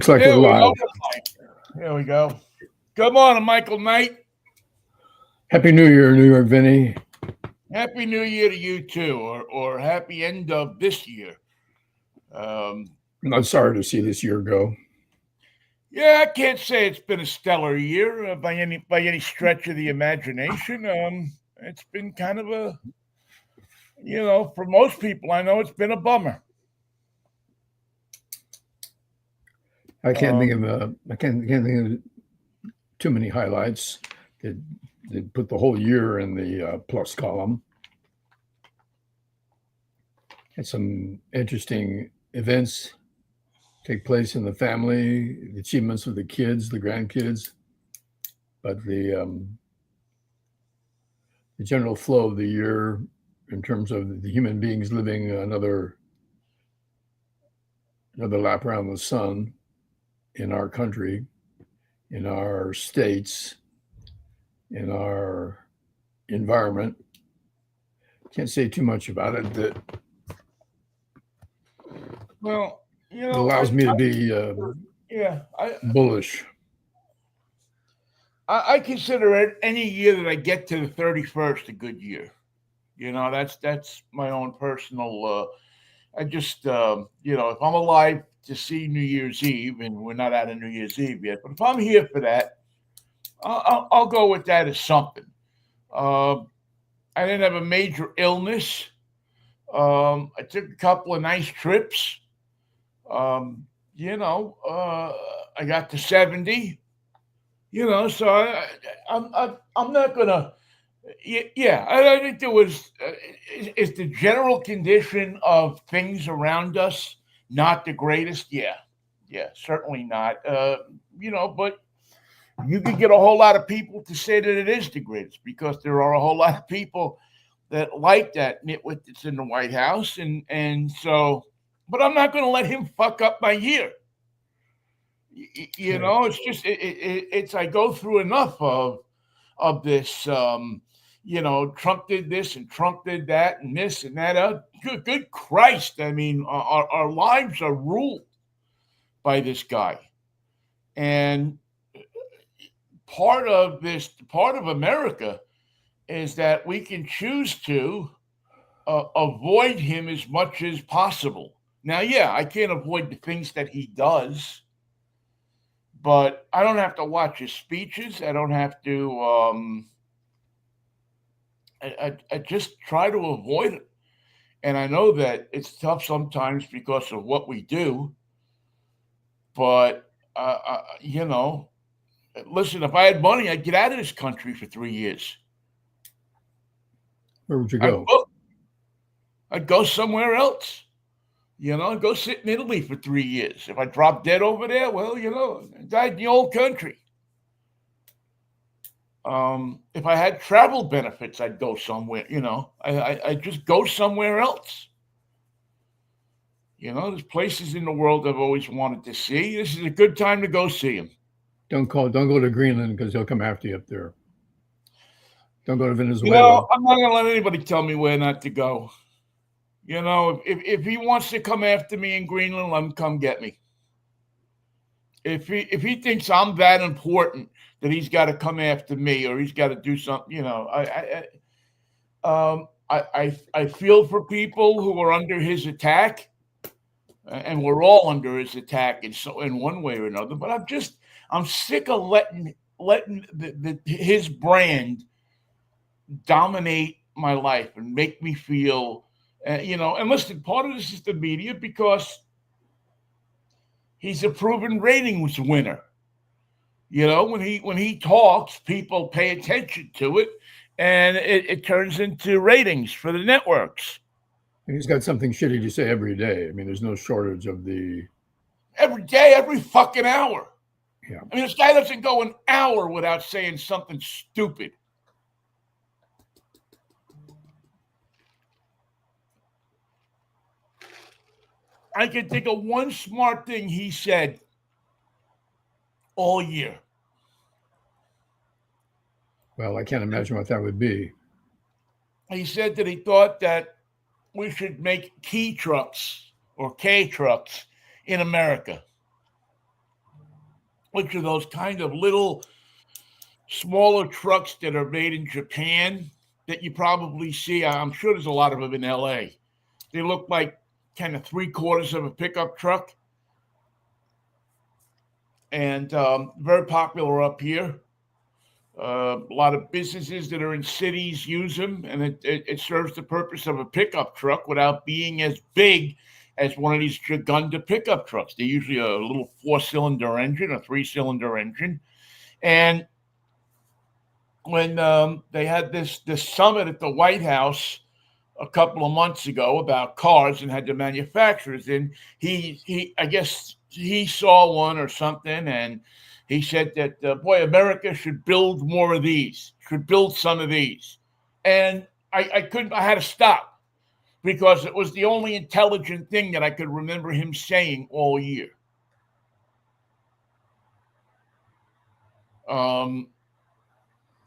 Looks like we're There we live. go. There we go. Good morning, Michael Knight. Happy New Year, New York, Vinnie. Happy New Year to you too, or happy end of this year. I'm sorry to see this year go. Yeah, I can't say it's been a stellar year by any stretch of the imagination. It's been kind of a, for most people, I know it's been a bummer. I can't think of too many highlights that put the whole year in the plus column. Had some interesting events take place in the family, the achievements of the kids, the grandkids, but the general flow of the year in terms of the human beings living another lap around the sun in our country, in our states, in our environment. Can't say too much about it. That it allows me to be bullish. I consider it any year that I get to the 31st a good year. That's my own personal. I just if I'm alive to see New Year's Eve, and we're not out of New Year's Eve yet, but if I'm here for that, I'll go with that as something. I didn't have a major illness. I took a couple of nice trips. I got to 70. So I'm not gonna. Yeah, I think there was. Is the general condition of things around us not the greatest? Yeah, certainly not. But you could get a whole lot of people to say that it is the greatest because there are a whole lot of people that like that nitwit that's in the White House, and so. But I'm not going to let him fuck up my year. It's just it's I go through enough of this. Trump did this and Trump did that and this and that. Good Christ! I mean, our lives are ruled by this guy, and part of America is that we can choose to avoid him as much as possible. Now, yeah, I can't avoid the things that he does, but I don't have to watch his speeches. I don't have to. I just try to avoid it, and I know that it's tough sometimes because of what we do. But listen, if I had money, I'd get out of this country for 3 years. Where would you go? I'd go somewhere else. I'd go sit in Italy for 3 years. If I drop dead over there, well, I died in the old country. If I had travel benefits, I'd go somewhere. I'd just go somewhere else. There's places in the world I've always wanted to see. This is a good time to go see them. Don't go to Greenland because he'll come after you up there. Don't go to Venezuela. I'm not going to let anybody tell me where not to go. If he wants to come after me in Greenland, let him come get me. If he thinks I'm that important that he's got to come after me or he's got to do something, I feel for people who are under his attack, and we're all under his attack in one way or another. But I'm sick of letting his brand dominate my life and make me feel. And listen, part of this is the media because he's a proven ratings winner. When he talks, people pay attention to it, and it turns into ratings for the networks. And he's got something shitty to say every day. I mean, there's no shortage of the. Every day, every fucking hour. Yeah. I mean, this guy doesn't go an hour without saying something stupid. I can think of one smart thing he said all year. Well, I can't imagine what that would be. He said that he thought that we should make K trucks in America. which are those kind of little smaller trucks that are made in Japan that you probably see. I'm sure there's a lot of them in LA. They look like kind of 3/4 of a pickup truck, and very popular up here. A lot of businesses that are in cities use them, and it serves the purpose of a pickup truck without being as big as one of these Gigunda pickup trucks. They're usually a little 4-cylinder engine, a 3-cylinder engine. And when they had this summit at the White House a couple of months ago about cars and had the manufacturers in, he I guess he saw one or something, and he said that boy, America should build more of these, should build some of these. And I couldn't, I had to stop because it was the only intelligent thing that I could remember him saying all year. And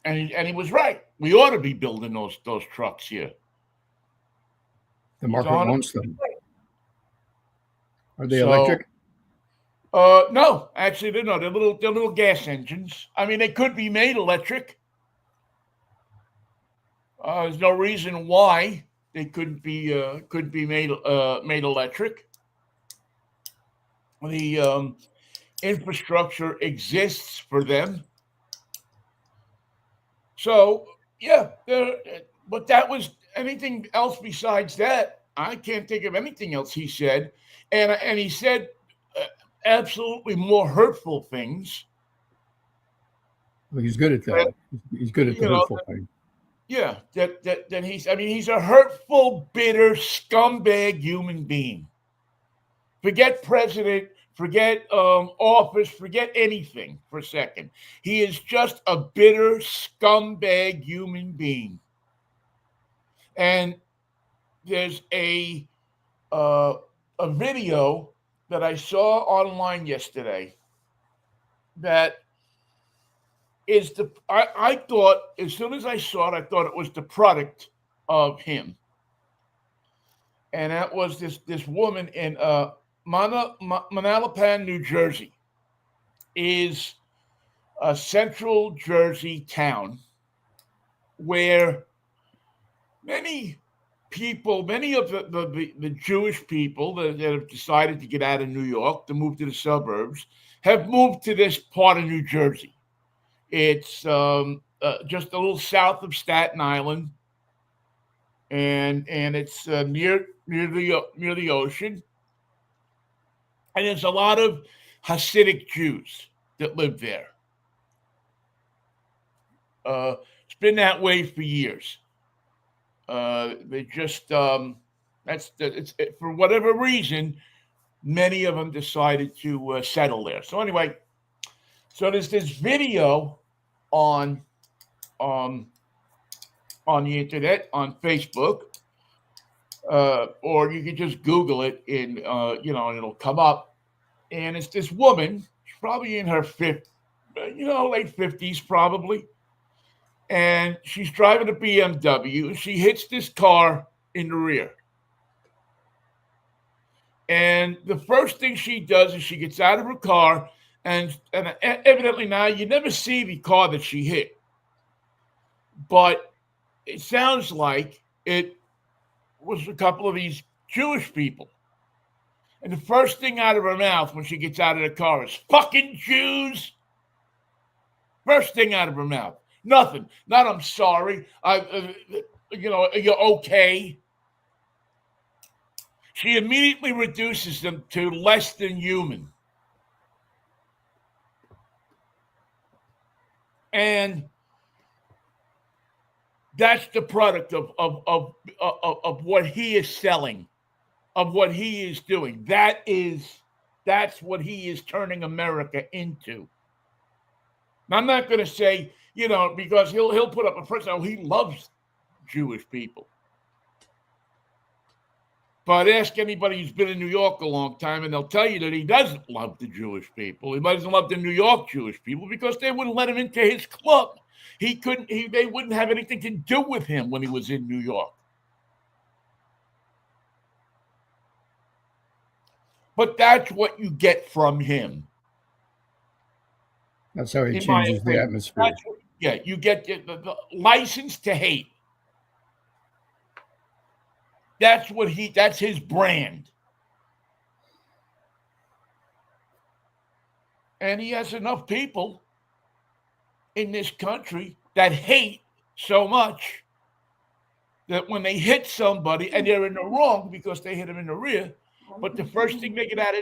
he was right. We ought to be building those trucks here. The market wants them. Are they So, electric? No, actually, they're not. They're little gas engines. I mean, they could be made electric. There's no reason why they couldn't be made electric. The infrastructure exists for them. So yeah, but that was anything else besides that. I can't think of anything else he said, and he said absolutely more hurtful things. Well, he's good at that. He's good at the hurtful thing. Yeah, that he's. I mean, he's a hurtful, bitter, scumbag human being. Forget president, forget office, forget anything for a second. He is just a bitter, scumbag human being. And there's a video that I saw online yesterday that is I thought, as soon as I saw it, I thought it was the product of him. And that was this woman in Manalapan, New Jersey, is a central Jersey town where many people, many of the Jewish people that have decided to get out of New York to move to the suburbs have moved to this part of New Jersey. It's just a little south of Staten Island, and it's near the ocean. And there's a lot of Hasidic Jews that live there. It's been that way for years. They just for whatever reason, many of them decided to settle there. So anyway, so there's this video on the internet, on Facebook, or you can just Google it and and it'll come up. And it's this woman, she's probably in her late 50s probably. And she's driving a BMW, and she hits this car in the rear. And the first thing she does is she gets out of her car, and evidently now you never see the car that she hit. But it sounds like it was a couple of these Jewish people. And the first thing out of her mouth when she gets out of the car is fucking Jews. First thing out of her mouth. Nothing. Not I'm sorry. You're okay. She immediately reduces them to less than human. And that's the product of what he is selling, of what he is doing. That's what he is turning America into. Now, I'm not going to say, because he'll put up a person, oh, he loves Jewish people. But ask anybody who's been in New York a long time, and they'll tell you that he doesn't love the Jewish people. He doesn't love the New York Jewish people because they wouldn't let him into his club. They wouldn't have anything to do with him when he was in New York. But that's what you get from him. That's how he in my changes the opinion. atmosphere. Yeah, you get the license to hate. That's his brand. And he has enough people in this country that hate so much that when they hit somebody and they're in the wrong because they hit them in the rear, but the first thing they get out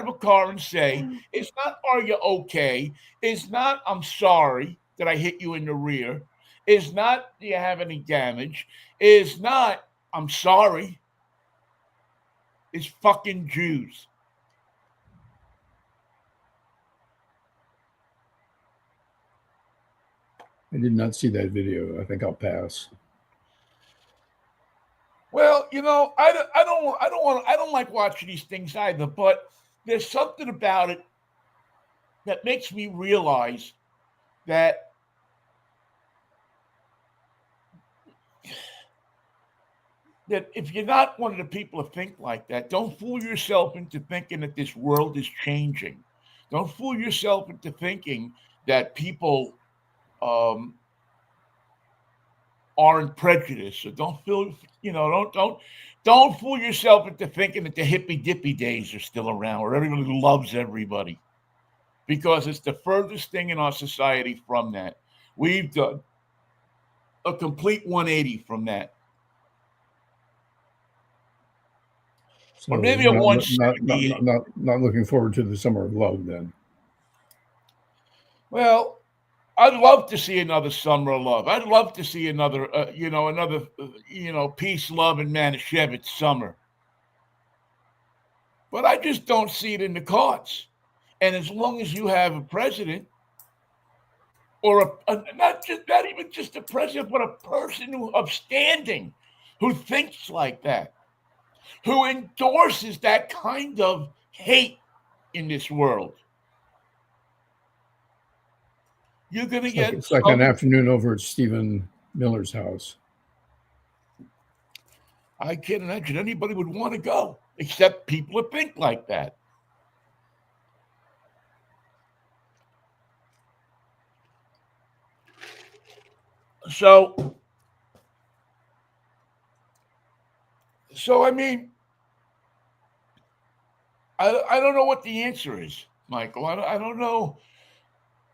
of a car and say is not "Are you okay?" Is not "I'm sorry that I hit you in the rear." Is not "Do you have any damage?" Is not "I'm sorry." It's fucking Jews. I did not see that video. I think I'll pass. Well, I don't like watching these things either, but there's something about it that makes me realize that if you're not one of the people to think like that, don't fool yourself into thinking that this world is changing. Don't fool yourself into thinking that people um, aren't prejudiced. So don't feel, don't fool yourself into thinking that the hippy dippy days are still around, where everybody loves everybody, because it's the furthest thing in our society from that. We've done a complete 180 from that, So or maybe a you're not not not 170. not not, not looking forward to the summer of love then. Well, I'd love to see another summer of love. I'd love to see another peace, love, and Manischewitz summer. But I just don't see it in the cards. And as long as you have a president, or not even just a president, but a person of standing, who thinks like that, who endorses that kind of hate in this world, you're going to get It's like an some. afternoon over at Stephen Miller's house. I can't imagine anybody would want to go except people that think like that. So, I mean, I don't know what the answer is, Michael. I don't know.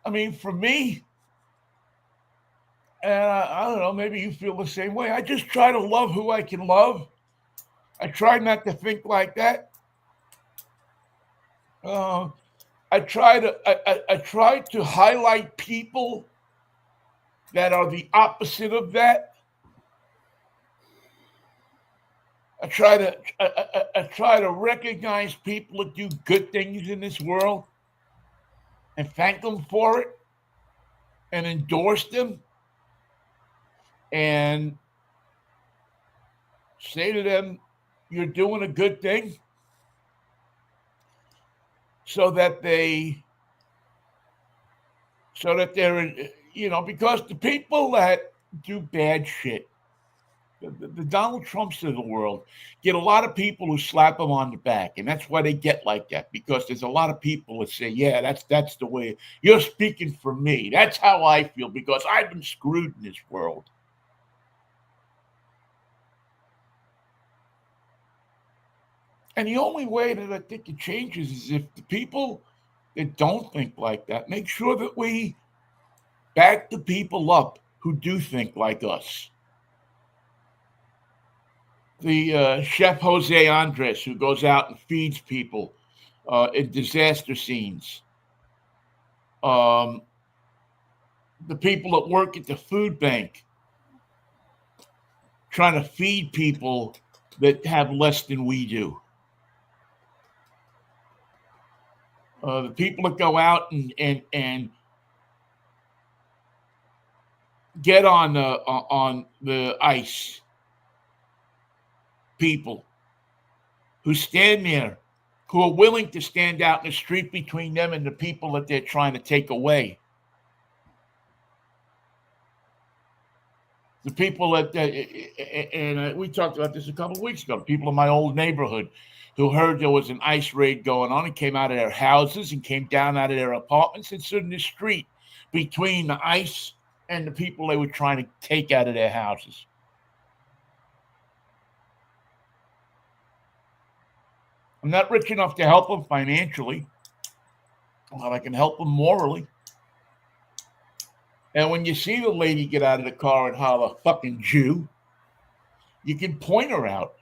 I mean, for me, and I don't know, maybe you feel the same way. I just try to love who I can love. I try not to think like that. Uh, I try to highlight people that are the opposite of that. I try to recognize people that do good things in this world and thank them for it and endorse them and say to them, "You're doing a good thing," so that they're, because the people that do bad shit, the Donald Trumps of the world, get a lot of people who slap them on the back, and that's why they get like that. Because there's a lot of people that say, "Yeah, that's the way you're speaking for me. That's how I feel because I've been screwed in this world." And the only way that I think it changes is if the people that don't think like that make sure that we back the people up who do think like us. The chef Jose Andres, who goes out and feeds people in disaster scenes. Um, the people that work at the food bank trying to feed people that have less than we do. The people that go out and get on the ice. People who stand there, who are willing to stand out in the street between them and the people that they're trying to take away. The people and we talked about this a couple of weeks ago. People in my old neighborhood who heard there was an ICE raid going on and came out of their houses and came down out of their apartments and stood in the street between the ICE and the people they were trying to take out of their houses. I'm not rich enough to help them financially, but I can help them morally. And when you see the lady get out of the car and holler, "fucking Jew," you can point her out.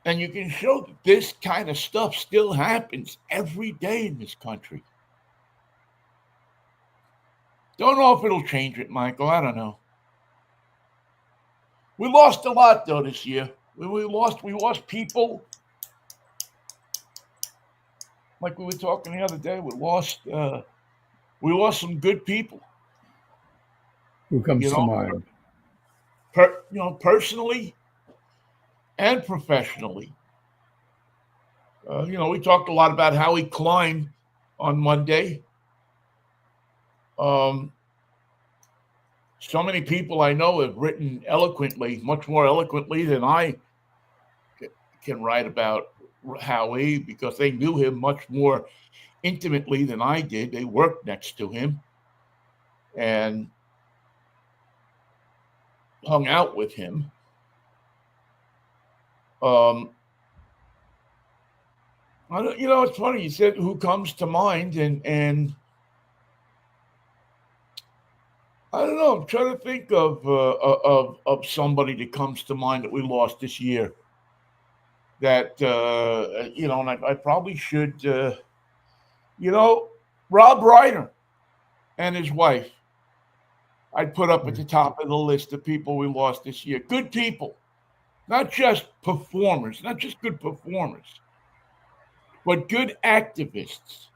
And you can show that this kind of stuff still happens every day in this country. Don't know if it'll change it, Michael. I don't know. We lost a lot, though, this year. We lost people. Like we were talking the other day, we lost some good people. Who comes to mind? Personally and professionally. We talked a lot about Howie Klein on Monday. So many people I know have written eloquently, much more eloquently than I can write about Howie, because they knew him much more intimately than I did. They worked next to him and hung out with him. It's funny. You said who comes to mind, and I don't know. I'm trying to think of somebody that comes to mind that we lost this year. That and I probably should. Rob Reiner and his wife, I'd put up at the top of the list of people we lost this year. Good people, not just performers, not just good performers, but good activists.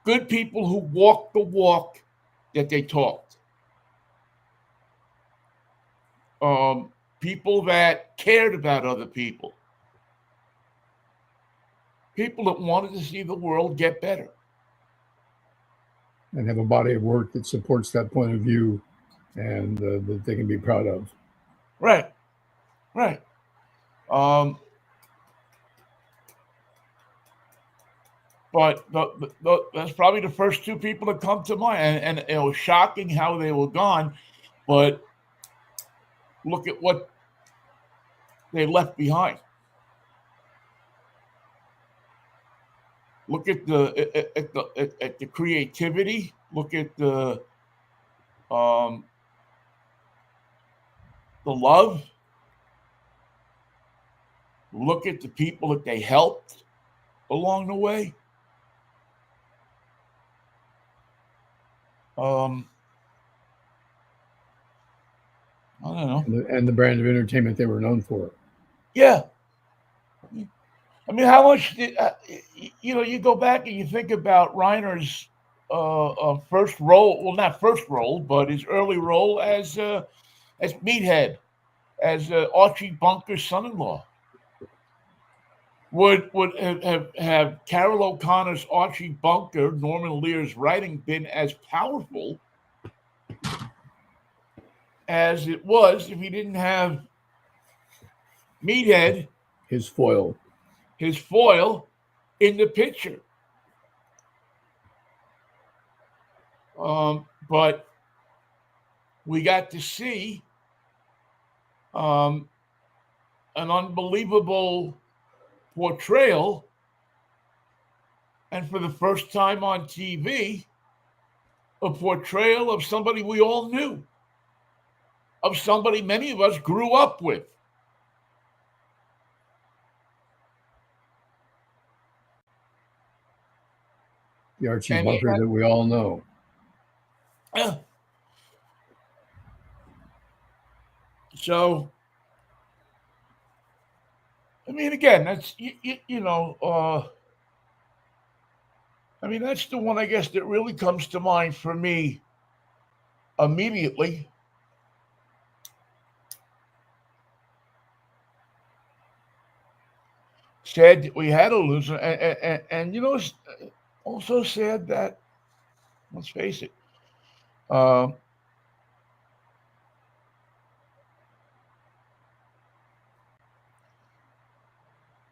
Good people who walked the walk that they talked. People that cared about other people. People that wanted to see the world get better. And have a body of work that supports that point of view and that they can be proud of. Right. But that's probably the first two people that come to mind. And it was shocking how they were gone. But look at what they left behind. Look at the creativity. Look at the love. Look at the people that they helped along the way. I don't know. And the brand of entertainment they were known for. Yeah. I mean, how much did you go back and you think about Reiner's first role? Well, not first role, but his early role as Meathead, as Archie Bunker's son-in-law. Would have Carol O'Connor's Archie Bunker, Norman Lear's writing been as powerful as it was if he didn't have Meathead, his foil in the picture? But we got to see an unbelievable portrayal, and for the first time on TV, a portrayal of somebody we all knew, of somebody many of us grew up with. The Archie Bunker that we all know. Yeah. So, I mean, again, that's that's the one I guess that really comes to mind for me immediately. Sad that we had a loser, and also sad that, let's face it,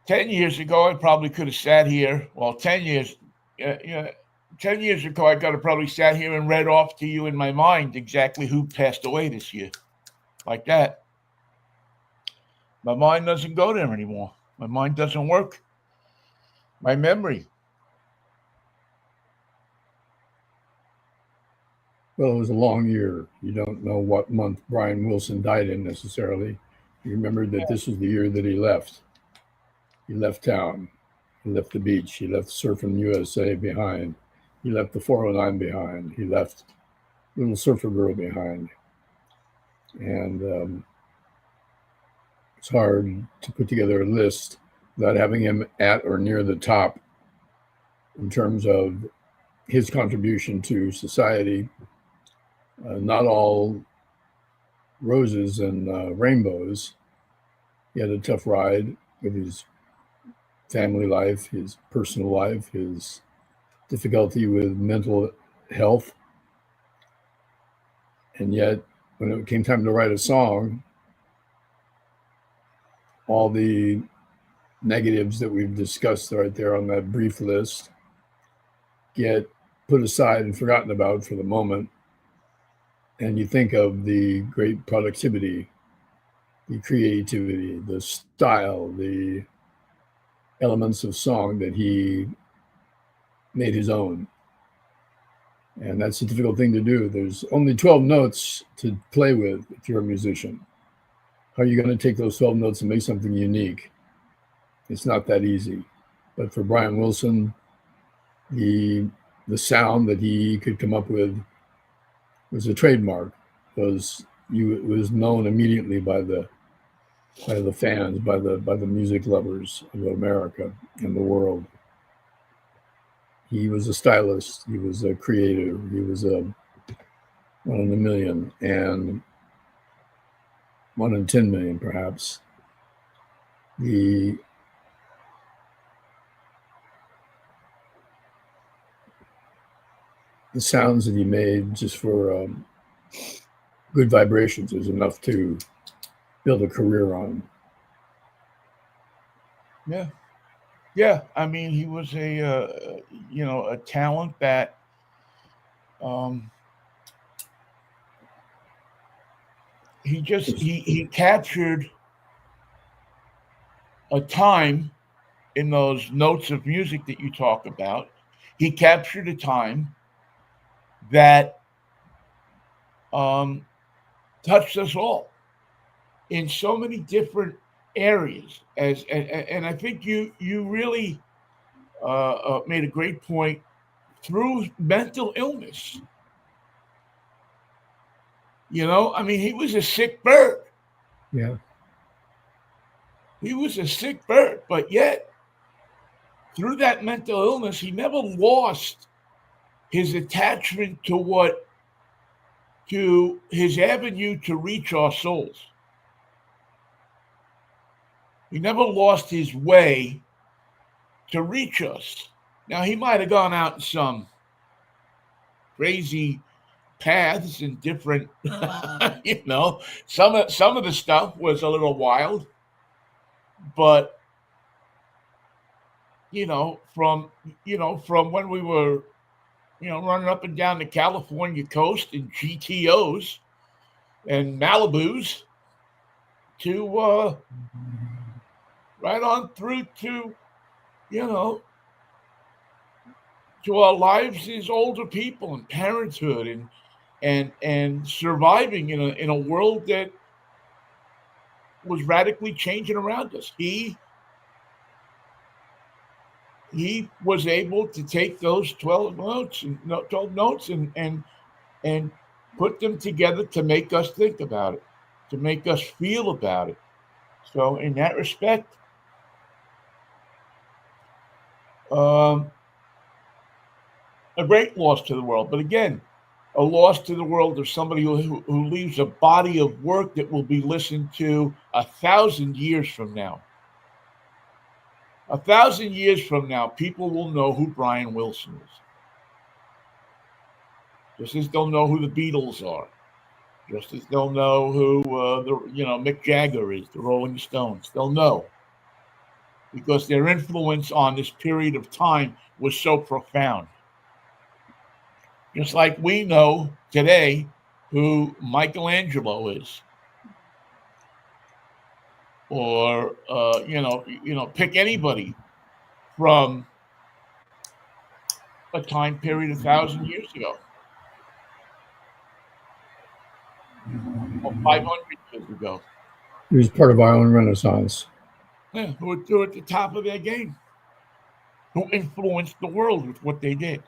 10 years ago, I probably could have sat here. Well, 10 years, 10 years ago, I could have probably sat here and read off to you in my mind exactly who passed away this year. Like that. My mind doesn't go there anymore. My mind doesn't work. My memory. Well, it was a long year. You don't know what month Brian Wilson died in necessarily. You remember that this was the year that he left. He left town. He left the beach. He left Surfing USA behind. He left the 409 behind. He left Little Surfer Girl behind. And it's hard to put together a list without having him at or near the top in terms of his contribution to society. Not all roses and rainbows. He had a tough ride with his family life, his personal life, his difficulty with mental health. And yet, when it came time to write a song, all the negatives that we've discussed right there on that brief list get put aside and forgotten about for the moment. And you think of the great productivity, the creativity, the style, the elements of song that he made his own. And that's a difficult thing to do. There's only 12 notes to play with if you're a musician. How are you going to take those 12 notes and make something unique? It's not that easy. But for Brian Wilson, the sound that he could come up with was a trademark. It was known immediately by the fans, by the music lovers of America and the world. He was a stylist. He was a creator. He was a one in a million and 1 in 10 million, perhaps. The sounds that he made just for good vibrations is enough to build a career on. Yeah. Yeah. I mean, he was a talent that he captured a time in those notes of music that you talk about. He captured a time that touched us all in so many different areas. And I think you really made a great point through mental illness. I mean, he was a sick bird. Yeah. He was a sick bird, but yet through that mental illness, he never lost his attachment to his avenue to reach our souls. He never lost his way to reach us. Now, he might have gone out in some crazy paths and different, some of the stuff was a little wild, but from when we were running up and down the California coast in GTOs and Malibus to right on through to to our lives as older people and parenthood and surviving in a world that was radically changing around us. He was able to take those 12 notes and put them together to make us think about it, to make us feel about it. So in that respect, a great loss to the world. But again, a loss to the world of somebody who leaves a body of work that will be listened to 1,000 years from now. 1,000 years from now, people will know who Brian Wilson is. Just as they'll know who the Beatles are. Just as they'll know who Mick Jagger is, the Rolling Stones. They'll know. because their influence on this period of time was so profound. Just like we know today who Michelangelo is, or pick anybody from a time period 1,000 years ago, or 500 years ago. He was part of our own Renaissance. Yeah, who were at the top of their game, who influenced the world with what they did.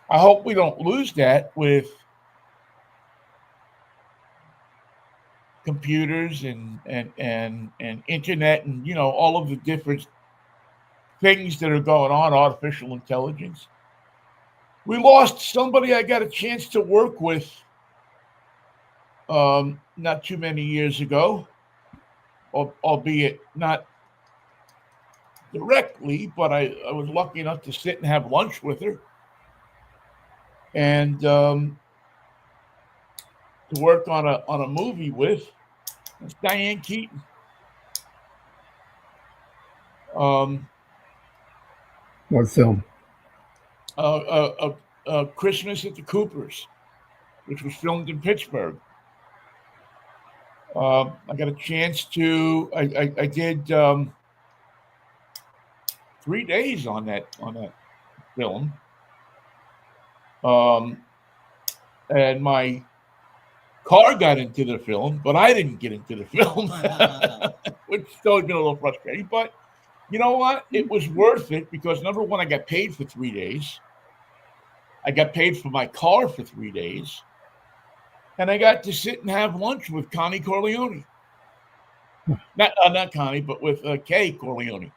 I hope we don't lose that with computers and internet and all of the different things that are going on, artificial intelligence. We lost somebody I got a chance to work with not too many years ago, albeit not directly, but I was lucky enough to sit and have lunch with her and to work on a movie with. That's Diane Keaton. What film? Christmas at the Coopers, which was filmed in Pittsburgh. I got a chance to. I did 3 days on that film, and my car got into the film, but I didn't get into the film, which still has been a little frustrating. But you know what? It was worth it because number one, I got paid for 3 days. I got paid for my car for 3 days. And I got to sit and have lunch with Connie Corleone. Not Connie, but with Kay Corleone.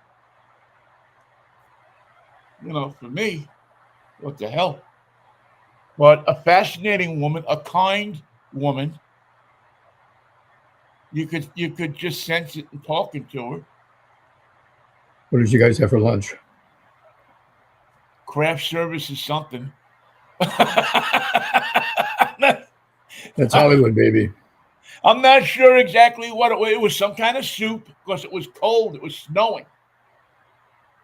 For me, what the hell? But a fascinating woman, a kind woman. You could just sense it in talking to her. What did you guys have for lunch? Craft service is something. That's Hollywood, baby. I'm not sure exactly what it was. It was some kind of soup because it was cold. It was snowing.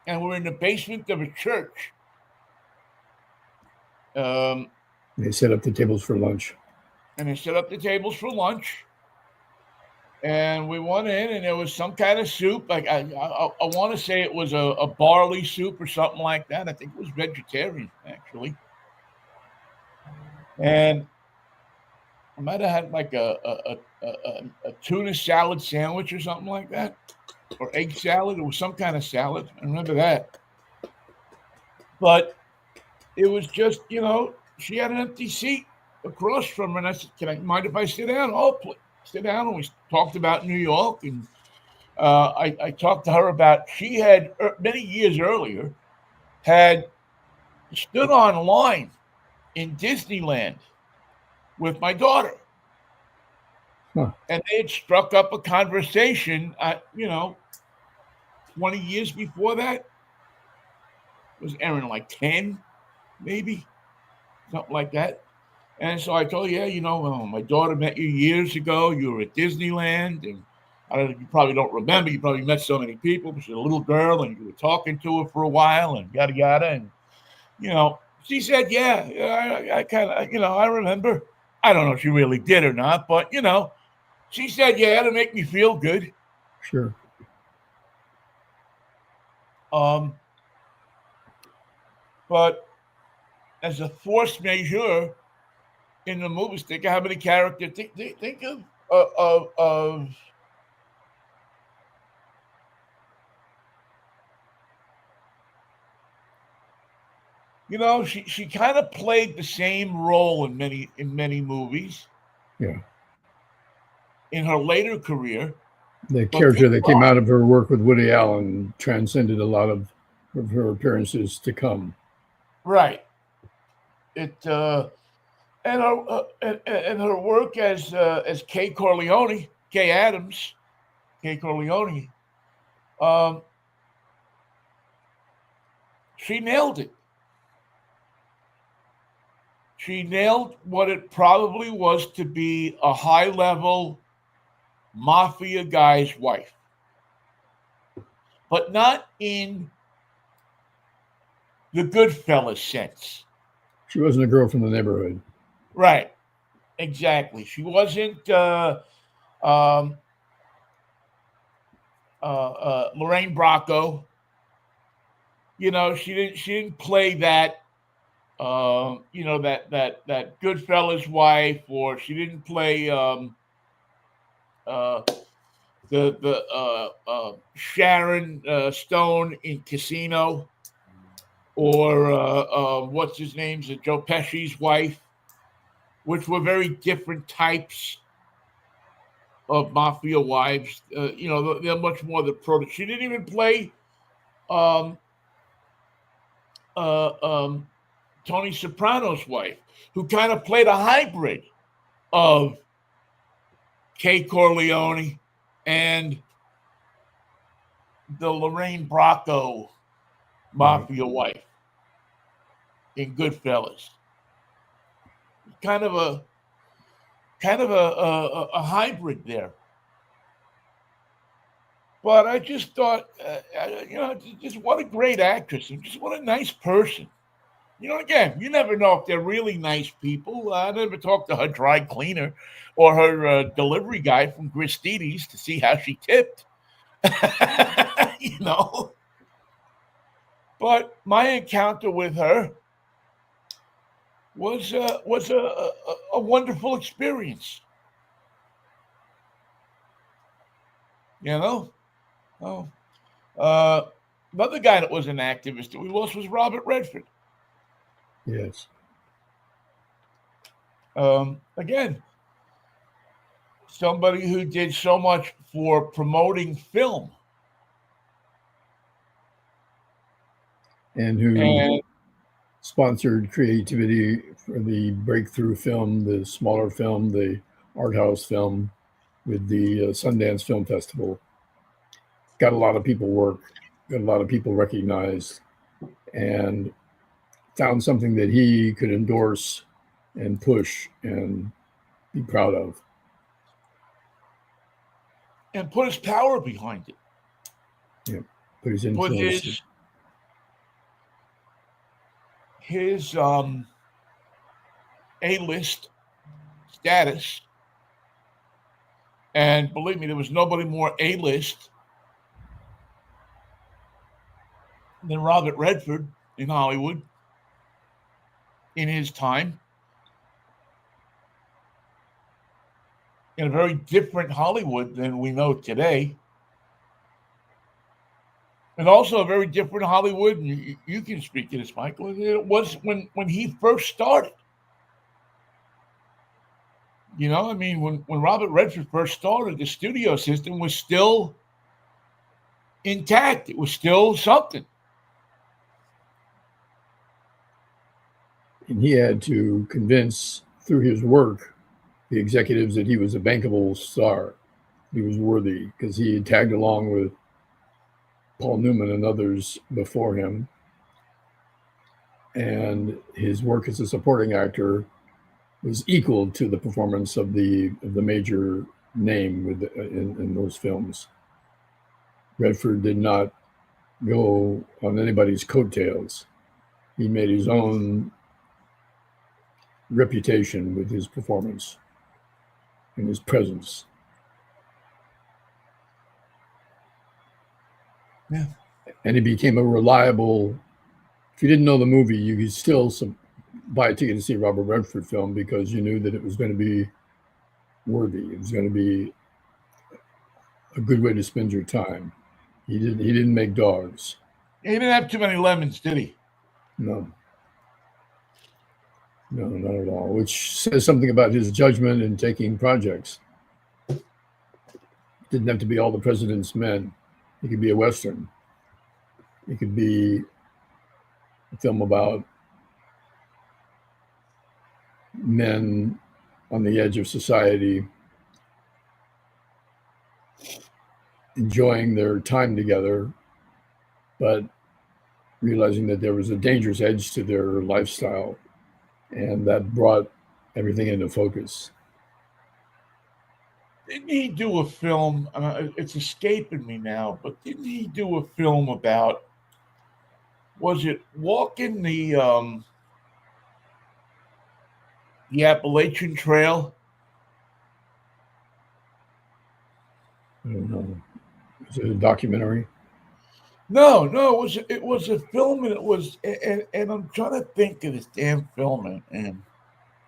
And we're in the basement of a church. They set up the tables for lunch. And we went in, and there was some kind of soup. Like I want to say it was a barley soup or something like that. I think it was vegetarian, actually. And I might have had like a tuna salad sandwich or something like that, or egg salad. It was some kind of salad. I remember that. But it was just, she had an empty seat across from her, and I said, "Can I mind if I sit down?" "Oh, please, sit down." And we talked about New York, and I talked to her about she had many years earlier had stood on line in Disneyland with my daughter. Huh. And they had struck up a conversation, 20 years before that. Was Erin like 10, maybe? Something like that. And so I told her, my daughter met you years ago. You were at Disneyland. And I don't know, you probably don't remember. You probably met so many people. But she's a little girl, and you were talking to her for a while, and yada, yada. And, she said, yeah, I kind of, I remember. I don't know if she really did or not, but, she said, yeah, to make me feel good. Sure. But as a force majeure in the movies, think of how many characters. Think of she kind of played the same role in many movies. Yeah. In her later career, the character that came out of her work with Woody Allen transcended a lot of her appearances to come. Right. It and her work as Kay Corleone, Kay Adams, Kay Corleone. She nailed it. She nailed what it probably was to be a high-level mafia guy's wife. but not in the Goodfellas sense. She wasn't a girl from the neighborhood. Right. Exactly. She wasn't um, Lorraine Bracco. She didn't play that. That Goodfellas wife, or she didn't play uh, the Sharon Stone in Casino, or what's his name's Joe Pesci's wife, which were very different types of mafia wives. They're much more the pro. She didn't even play um, uh, um, Tony Soprano's wife, who kind of played a hybrid of Kay Corleone and the Lorraine Bracco mafia wife in Goodfellas. Kind of a hybrid there. But I just thought, just what a great actress and just what a nice person. Again, you never know if they're really nice people. I never talked to her dry cleaner or her delivery guy from Gristides to see how she tipped. you know. But my encounter with her was a wonderful experience. You know. Oh, another guy that was an activist that we lost was Robert Redford. Yes. Again, somebody who did so much for promoting film. And who sponsored creativity for the breakthrough film, the smaller film, the art house film with the Sundance Film Festival. Got a lot of people work, got a lot of people recognized, and found something that he could endorse and push and be proud of. And put his power behind it. Yeah, put his Put influence. his A-list status. And believe me, there was nobody more A-list than Robert Redford in Hollywood in his time. In a very different Hollywood than we know today. And also a very different Hollywood, and you can speak to this, Michael, it was when he first started. When Robert Redford first started, the studio system was still intact. It was still something. And he had to convince, through his work, the executives that he was a bankable star. He was worthy because he had tagged along with Paul Newman and others before him. And his work as a supporting actor was equal to the performance of the major name in those films. Redford did not go on anybody's coattails. He made his own reputation with his performance and his presence. Yeah. And he became a reliable. If you didn't know the movie, you could still buy a ticket to see a Robert Redford film because you knew that it was going to be worthy. It was going to be a good way to spend your time. He didn't make dogs. He didn't have too many lemons, did he? No, not at all. Which says something about his judgment in taking projects. Didn't have to be All the President's Men. It could be a Western. It could be a film about men on the edge of society enjoying their time together, but realizing that there was a dangerous edge to their lifestyle, and that brought everything into focus. didn't he do a film? It's escaping me now, but didn't he do a film about? Was it walking the Appalachian Trail? I don't know. Is it a documentary? No, no, it was a film, and it was, and I'm trying to think of this damn film, and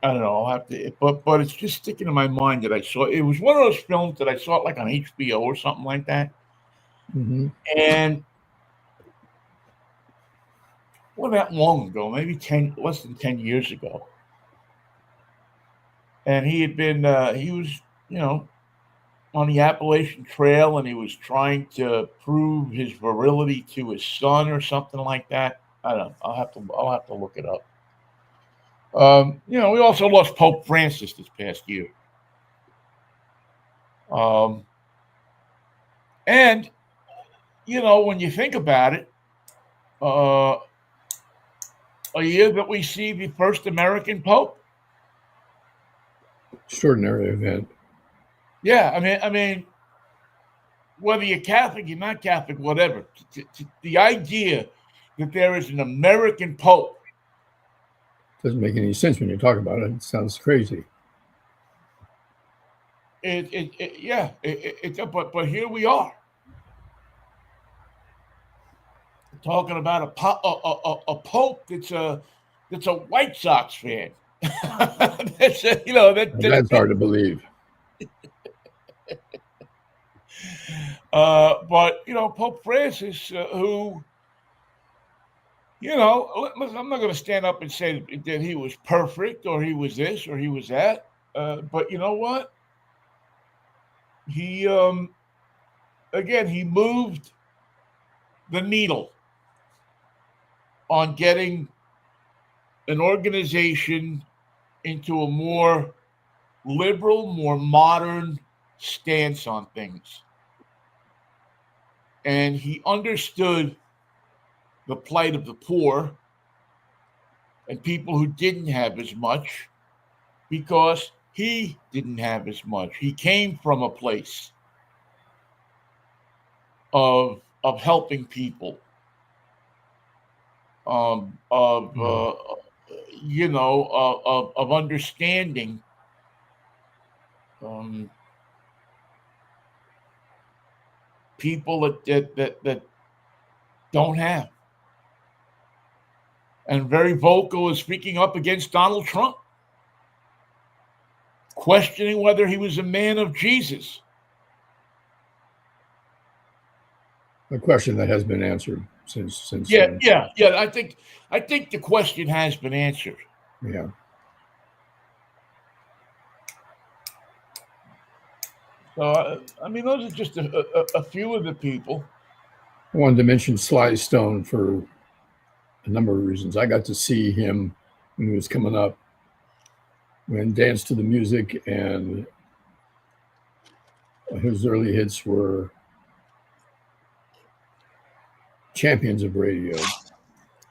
I don't know. I'll have to, but it's just sticking in my mind that I saw. It was one of those films that I saw it like on HBO or something like that, Hmm. and well, that long ago, maybe less than 10 years ago, and he had been, he was, you know, on the Appalachian Trail, and he was trying to prove his virility to his son or something like that. I don't know. I'll have to look it up. We also lost Pope Francis this past year. Um, and when you think about it, uh, a year that we see the first American Pope. Extraordinary event. Yeah, I mean, whether you're Catholic, you're not Catholic, whatever. The idea that there is an American Pope. Doesn't make any sense when you talk about it. It sounds crazy. But here we are talking about a Pope that's a White Sox fan. That's hard to believe. But Pope Francis, who I'm not going to stand up and say that he was perfect or he was this or he was that. But you know what? He again he moved the needle on getting an organization into a more liberal, more modern stance on things. And he understood the plight of the poor and people who didn't have as much because he didn't have as much. He came from a place of helping people, of of understanding people that don't have, and very vocal is speaking up against Donald Trump, questioning whether he was a man of Jesus. A question that has been answered since Yeah, then. yeah. I think the question has been answered. Yeah. So those are just a few of the people. I wanted to mention Sly Stone for a number of reasons. I got to see him when he was coming up, when Dance to the Music and his early hits were champions of radio,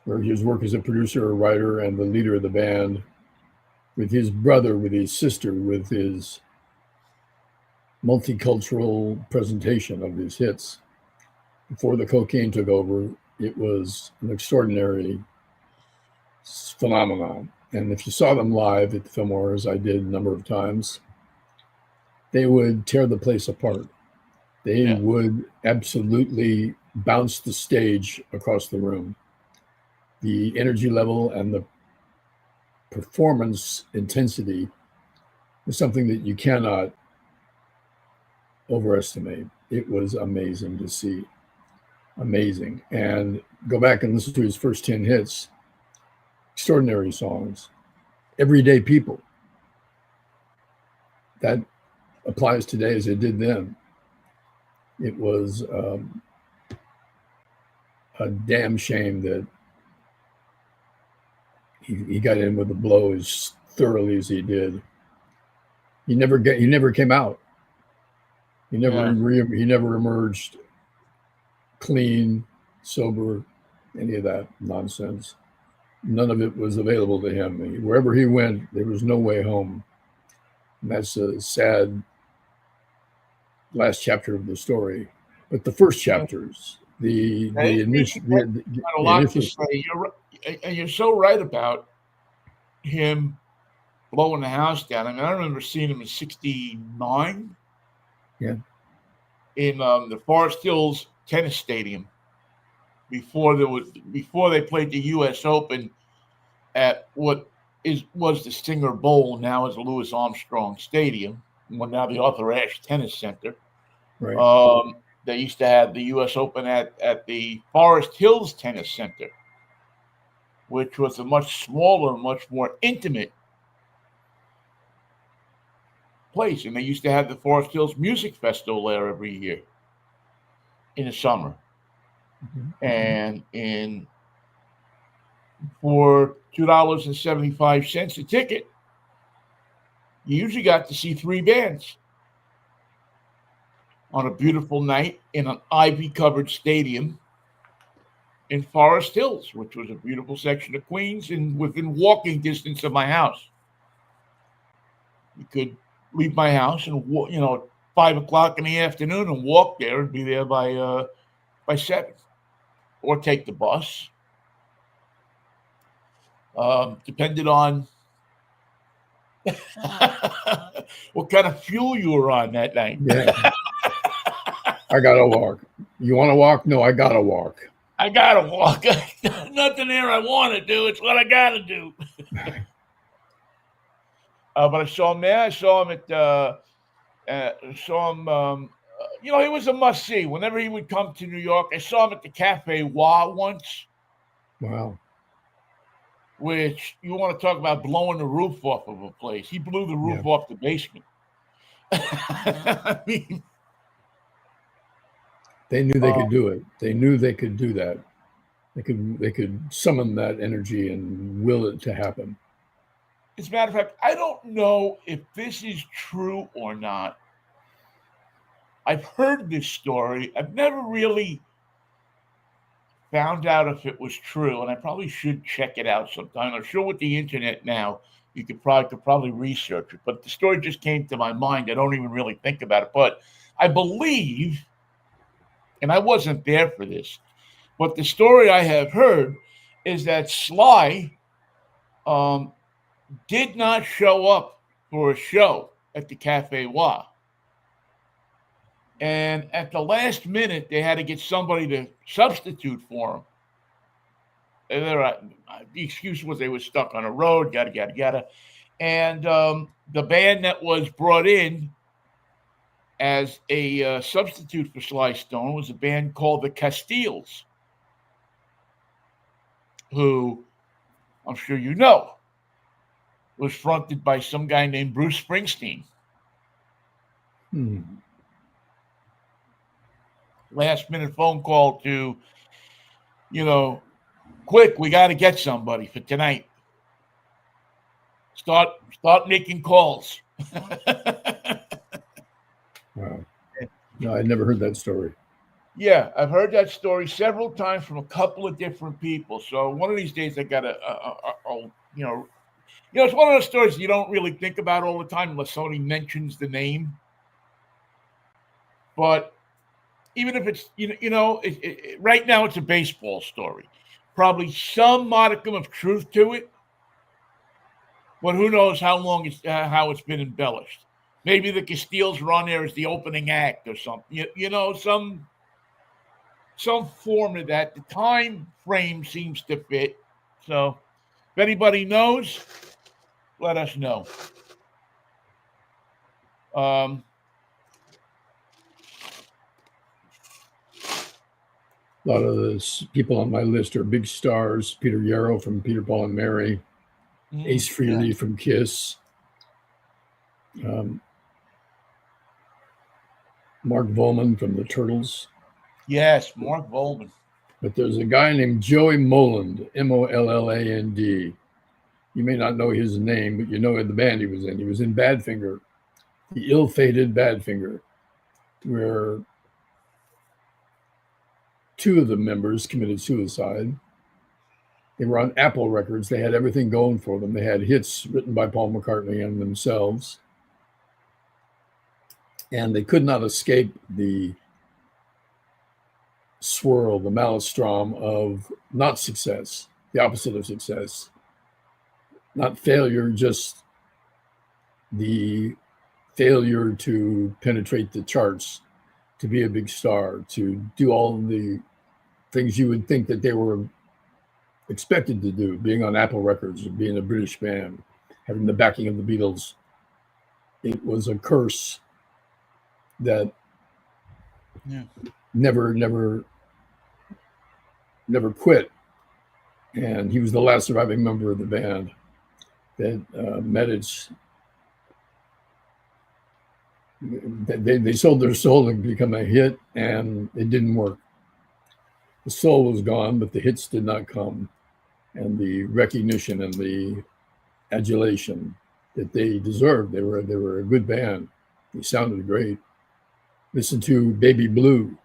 where his work as a producer, a writer, and the leader of the band, with his brother, with his sister, with his multicultural presentation of his hits. Before the cocaine took over, it was an extraordinary phenomenon. And if you saw them live at the Fillmore, as I did a number of times, they would tear the place apart. They would absolutely bounce the stage across the room. The energy level and the performance intensity is something that you cannot overestimate. It was amazing to see. Amazing. And go back and listen to his first 10 hits. Extraordinary songs. Everyday people. That applies today as it did then. It was a damn shame that he got in with the blow as thoroughly as he did. He never came out. He never emerged clean, sober, any of that nonsense. None of it was available to him. Wherever he went, there was no way home. And that's a sad last chapter of the story, but the first chapters, the initial, Got a the lot to initial. say. And you're so right about him blowing the house down. I mean, I remember seeing him in '69. Yeah. In the Forest Hills Tennis Stadium before they played the U.S. Open at what was the Singer Bowl, now is the Louis Armstrong Stadium, well, now the Arthur Ashe Tennis Center. Right. They used to have the U.S. Open at the Forest Hills Tennis Center, which was a much smaller, much more intimate place. And they used to have the Forest Hills Music Festival there every year in the summer. Mm-hmm. And for $2.75 a ticket, you usually got to see 3 bands on a beautiful night in an ivy-covered stadium in Forest Hills, which was a beautiful section of Queens and within walking distance of my house. You could leave my house and 5 o'clock in the afternoon and walk there and be there by 7, or take the bus. Depended on what kind of fuel you were on that night. Yeah. I gotta walk. You want to walk? No, I gotta walk. I gotta walk. Nothing there I want to do. It's what I gotta do. But I saw him there. I saw him he was a must see. Whenever he would come to New York, I saw him at the Cafe Wah once. Wow. Which, you want to talk about blowing the roof off of a place. He blew the roof off the basement. I mean, they knew they could do it. They knew they could do that. They could summon that energy and will it to happen. As a matter of fact, I don't know if this is true or not. I've heard this story. I've never really found out if it was true, and I probably should check it out sometime. I'm sure with the internet now, you could probably research it. But the story just came to my mind. I don't even really think about it. But I believe, and I wasn't there for this, but the story I have heard is that Sly did not show up for a show at the Cafe Wah. And at the last minute, they had to get somebody to substitute for him. And the excuse was they were stuck on a road, yada, yada, yada. And the band that was brought in as a substitute for Sly Stone was a band called the Castiles, who I'm sure you know was fronted by some guy named Bruce Springsteen. Last minute phone call to, quick, we got to get somebody for tonight. Start making calls. Wow. No, I'd never heard that story. Yeah, I've heard that story several times from a couple of different people. So one of these days I got to, it's one of those stories you don't really think about all the time unless somebody mentions the name. But even if it's, right now it's a baseball story. Probably some modicum of truth to it. But who knows how long how it's been embellished. Maybe the Castiles were on there as the opening act or something. Some form of that. The time frame seems to fit. So if anybody knows, let us know. A lot of the people on my list are big stars. Peter Yarrow from Peter, Paul and Mary. Ace Frehley from Kiss. Mark Volman from the Turtles. Yes, Mark Volman. But there's a guy named Joey Molland, Molland. You may not know his name, but you know the band he was in. He was in Badfinger, the ill-fated Badfinger, where 2 of the members committed suicide. They were on Apple Records. They had everything going for them. They had hits written by Paul McCartney and themselves. and they could not escape the swirl, the maelstrom of not success, the opposite of success, not failure, just the failure to penetrate the charts, to be a big star, to do all the things you would think that they were expected to do, being on Apple Records, being a British band, having the backing of the Beatles. It was a curse that never quit. And he was the last surviving member of the band that met its. They sold their soul to become a hit, and it didn't work. The soul was gone, but the hits did not come, and the recognition and the adulation that they deserved. They were a good band. They sounded great. Listen to Baby Blue.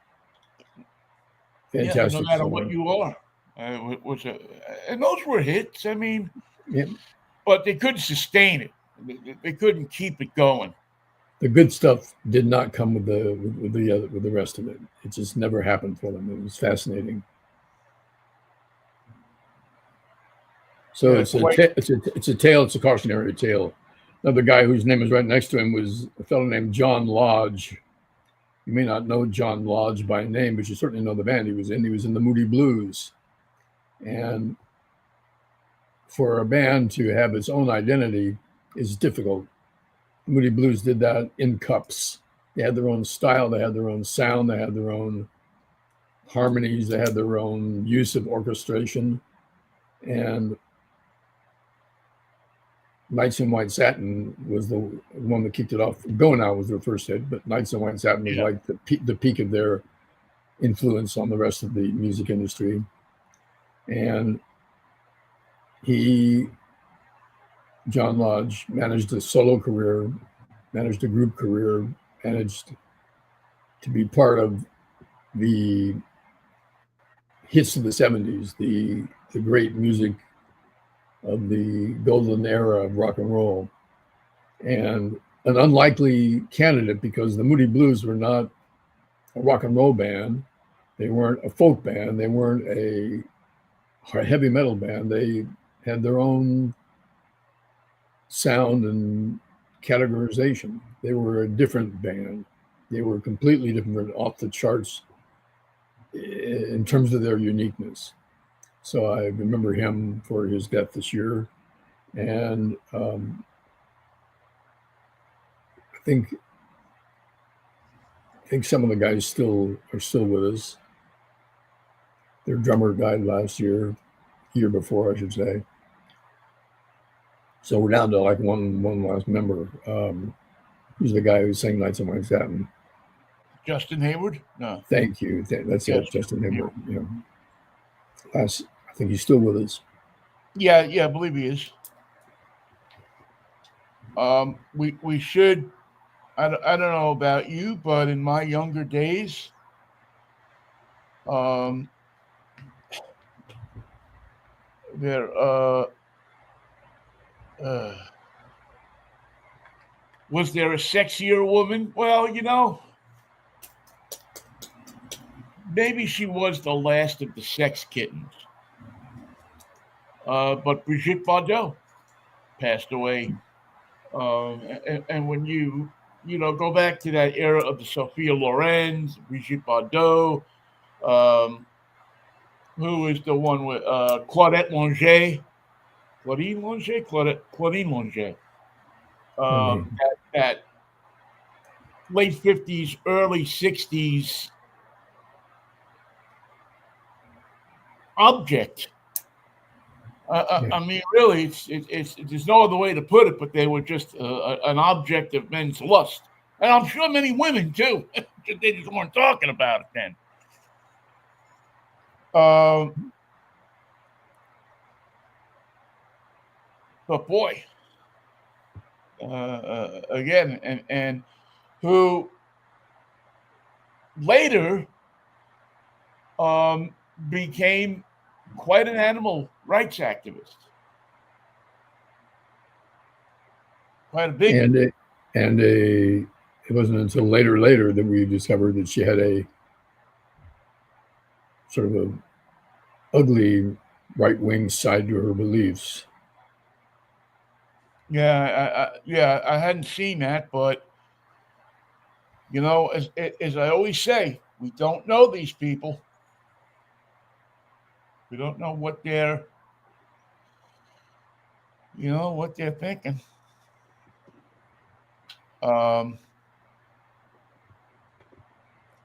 Fantastic. No matter song. what you are, and those were hits. I mean, yeah. But they couldn't sustain it. They couldn't keep it going. The good stuff did not come with the rest of it. It just never happened for them. It was fascinating. So it's a tale. It's a cautionary tale. Another guy whose name is right next to him was a fellow named John Lodge. You may not know John Lodge by name, but you certainly know the band he was in. He was in the Moody Blues. And for a band to have its own identity is difficult. Moody Blues did that in cups. They had their own style. They had their own sound. They had their own harmonies. They had their own use of orchestration. And Nights in White Satin was the one that kicked it off. Going Out was their first hit, but Nights in White Satin was like the peak of their influence on the rest of the music industry. And John Lodge, managed a solo career, managed a group career, managed to be part of the hits of the 70s, the great music of the golden era of rock and roll. And an unlikely candidate because the Moody Blues were not a rock and roll band. They weren't a folk band. They weren't a heavy metal band. They had their own sound and categorization. They were a different band. They were completely different, off the charts in terms of their uniqueness. So I remember him for his death this year, and I think some of the guys are still with us. Their drummer died last year before, I should say. So we're down to like one last member. Who's the guy who sang Nights in White Satin? Justin Hayward? No. Thank you. That's it, Justin Hayward. Yeah. I think he's still with us. Yeah, I believe he is. We should. I don't know about you, but in my younger days, was there a sexier woman? Well, maybe she was the last of the sex kittens. But Brigitte Bardot passed away. And when you go back to that era of the Sophia Loren's, Brigitte Bardot, who is the one with Claudine Longet. That late 50s, early 60s object. I mean, really, it's there's no other way to put it, but they were just an object of men's lust. And I'm sure many women, too. They just weren't talking about it then. But boy, again, and who later became quite an animal rights activist. Quite a big and it wasn't until later that we discovered that she had a sort of a ugly right wing side to her beliefs. Yeah, I hadn't seen that, but you know, as I always say, we don't know these people. We don't know what what they're thinking. Um,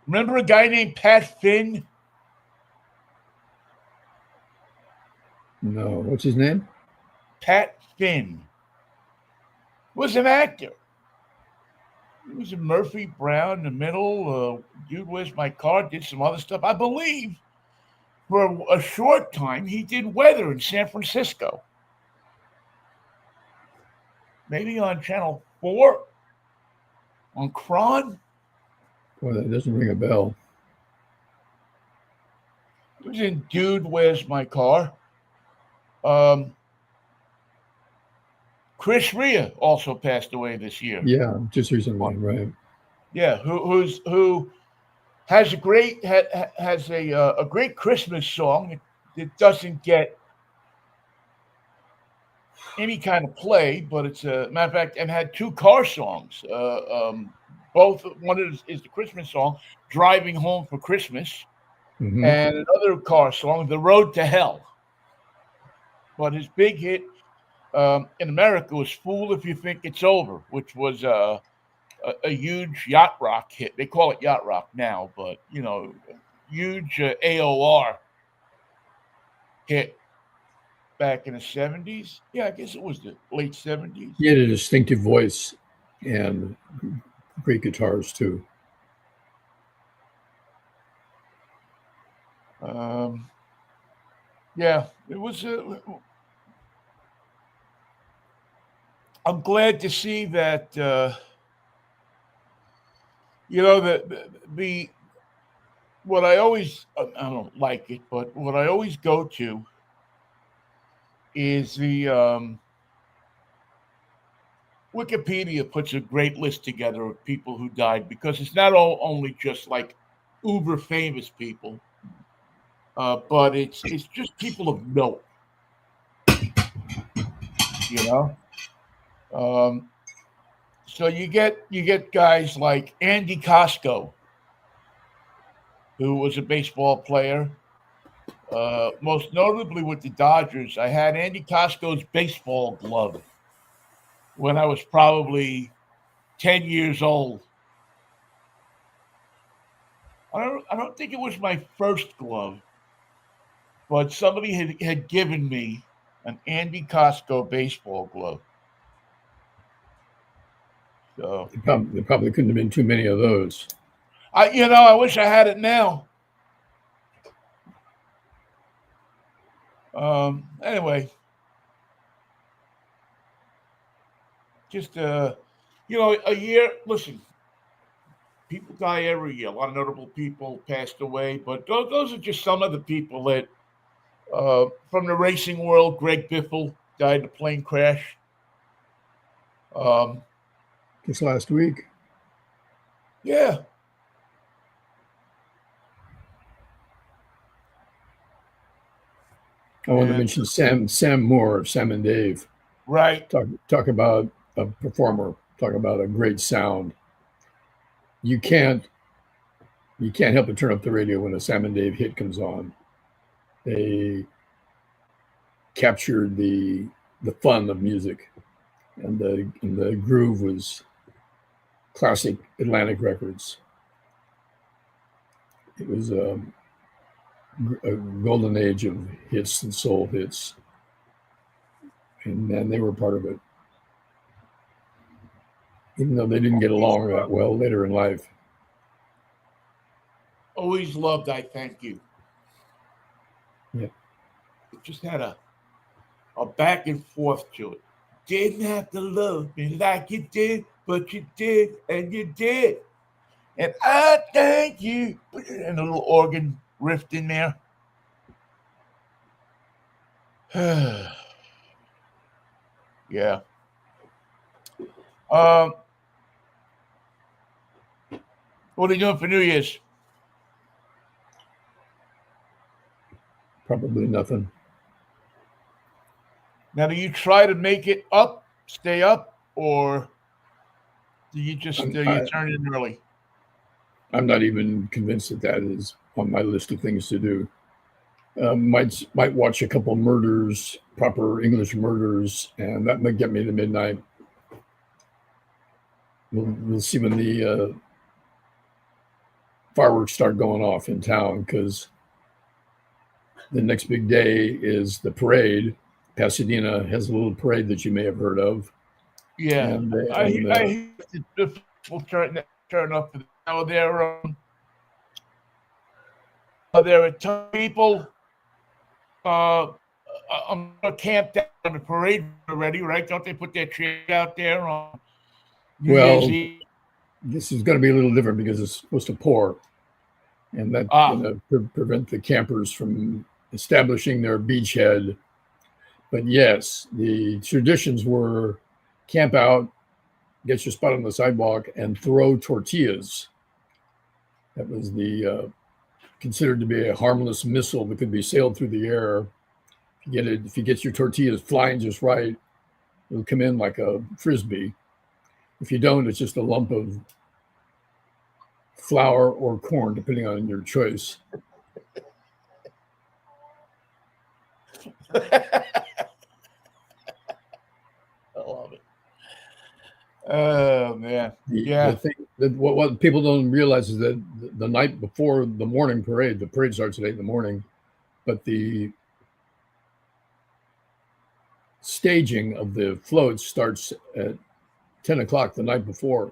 Remember a guy named Pat Finn? No, what's his name? Pat Finn was an actor. He was in Murphy Brown in the middle. Dude, where's my car? Did some other stuff. I believe for a short time he did weather in San Francisco. Maybe on Channel 4 on Kron. Boy, that doesn't ring a bell. He was in Dude, Where's My Car? Um, Chris Rea also passed away this year. Yeah, just recently, right? Yeah, who has a great Christmas song that doesn't get any kind of play, but it's a matter of fact, and had two car songs. Both one is the Christmas song, "Driving Home for Christmas," Hmm. and another car song, "The Road to Hell." But his big hit in America was "Fool If You Think It's Over," which was a huge yacht rock hit. They call it yacht rock now, but huge AOR hit back in the 70s. Yeah, I guess it was the late 70s. He had a distinctive voice and great guitars too. Um, yeah, it was. I'm glad to see that. The what I always I don't like it, but what I always go to is the Wikipedia puts a great list together of people who died because it's not only just like uber famous people, but it's just people of note. You know, um, so you get guys like Andy Costco, who was a baseball player, most notably with the Dodgers. I had Andy Costco's baseball glove when I was probably 10 years old. I don't think it was my first glove, but somebody had given me an Andy Costco baseball glove. So There probably couldn't have been too many of those. I wish I had it now. Anyway, just a year. Listen, people die every year. A lot of notable people passed away, but those are just some of the people that from the racing world. Greg Biffle died in a plane crash. Um, Just last week. yeah, I wanted to and mention Sam Moore, Sam and Dave. right. Talk about a performer. Talk about a great sound. You can't you can't help but turn up the radio when a Sam and Dave hit comes on. They captured the fun of music, and the groove was classic Atlantic records. It was a golden age of hits and soul hits, and they were part of it, even though they didn't get along that well later in life. Always loved I Thank You. Yeah, It just had a back and forth to it. Didn't have to love me like you did, but you did, and you did. And I thank you. And a little organ riff in there. Yeah. Um, What are you doing for New Year's? Probably nothing. Now, do you try to make it up, stay up, or do you just I'm, you I, turn in early? I'm not even convinced that that is on my list of things to do. Might watch a couple murders, proper English murders, and that might get me to midnight. We'll see when the fireworks start going off in town, because the next big day is the parade. Pasadena has a little parade that you may have heard of, Yeah, I and hear the people turn up. Now there are a ton of people. Uh, I'm gonna camp down on the parade already, right? Don't they put their tree out there on New Year's well, Eve? this is going to be a little different because it's supposed to pour, and that's Ah, going to prevent the campers from establishing their beachhead. But yes, the traditions were camp out, get your spot on the sidewalk, and throw tortillas. That was the considered to be a harmless missile that could be sailed through the air. If you get your tortillas flying just right, it'll come in like a frisbee. If you don't, it's just a lump of flour or corn, depending on your choice. I love it. Oh man, The yeah. thing that what people don't realize is that the night before the morning parade, the parade starts at 8 in the morning, but the staging of the floats starts at 10 o'clock the night before.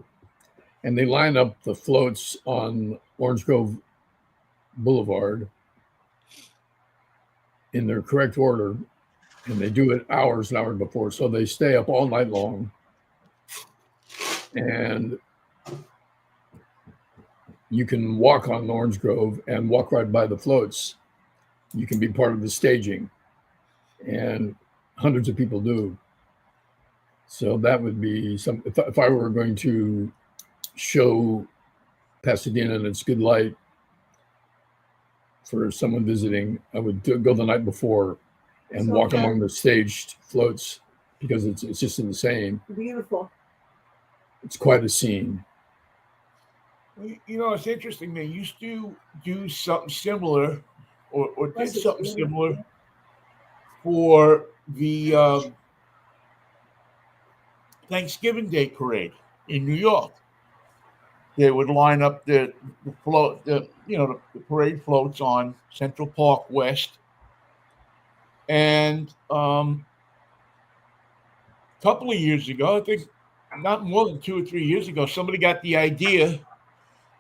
And they line up the floats on Orange Grove Boulevard in their correct order. And they do it hours and hours before. So they stay up all night long. And you can walk on Orange Grove and walk right by the floats. You can be part of the staging. And hundreds of people do. So that would be some. If I were going to show Pasadena in its good light for someone visiting, I would go the night before and So walk fun. among the staged floats, because it's just insane. Beautiful. It's quite a scene. You know, it's interesting. They used to do something similar, or did something similar for the Thanksgiving Day parade in New York. They would line up the float, the parade floats on Central Park West, and a couple of years ago, I think not more than 2 or 3 years ago, somebody got the idea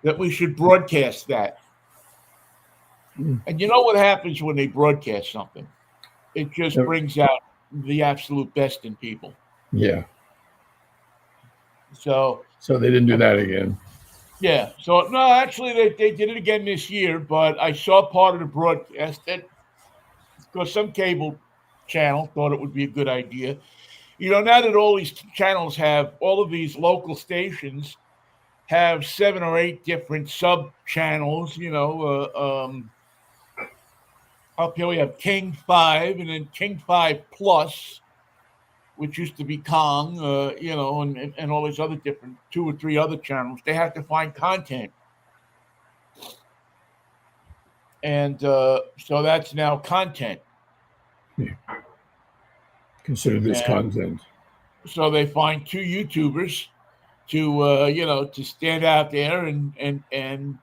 that we should broadcast that. Mm. And you know what happens when they broadcast something? It just brings out the absolute best in people. Yeah. So they didn't do that again. yeah. So no, actually they did it again this year, but I saw part of the broadcast that because some cable channel thought it would be a good idea. You know, now that all these channels have all of these local stations have 7 or 8 different sub channels, up here we have King 5 and then King 5 Plus, which used to be Kong, and all these other different 2 or 3 other channels. They have to find content. And so that's now content. Yeah. Consider this content. So they find 2 YouTubers to stand out there and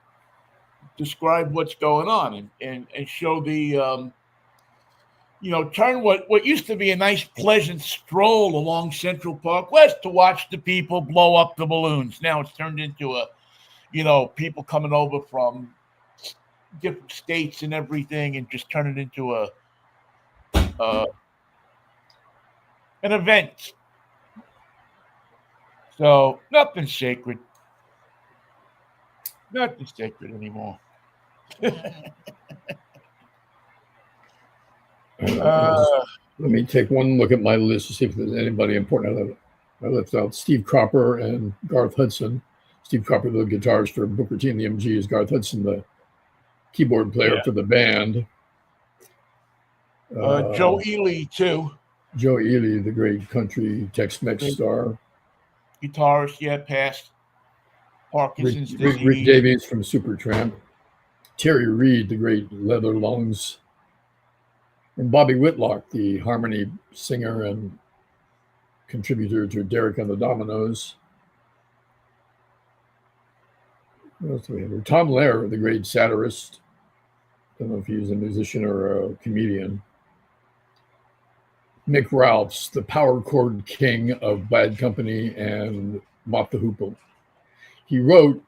describe what's going on and show the turn what used to be a nice pleasant stroll along Central Park West to watch the people blow up the balloons. Now it's turned into people coming over from different states and everything, and just turn it into an event. So nothing's sacred. Nothing's sacred anymore. Let me take one look at my list to see if there's anybody important. I left out Steve Cropper and Garth Hudson. Steve Copperfield, guitarist for Booker T and the MGs. Garth Hudson, the keyboard player for the band. Joe Ely, too. Joe Ely, the great country Tex-Mex star. Guitarist, passed Parkinson's disease. Rick Davies from Supertramp. Terry Reid, the great Leather Lungs. And Bobby Whitlock, the harmony singer and contributor to Derek and the Dominoes. What else do we have? Tom Lehrer, the great satirist. I don't know if he's a musician or a comedian. Mick Ralphs, the power chord king of Bad Company and Mott the Hoople. He wrote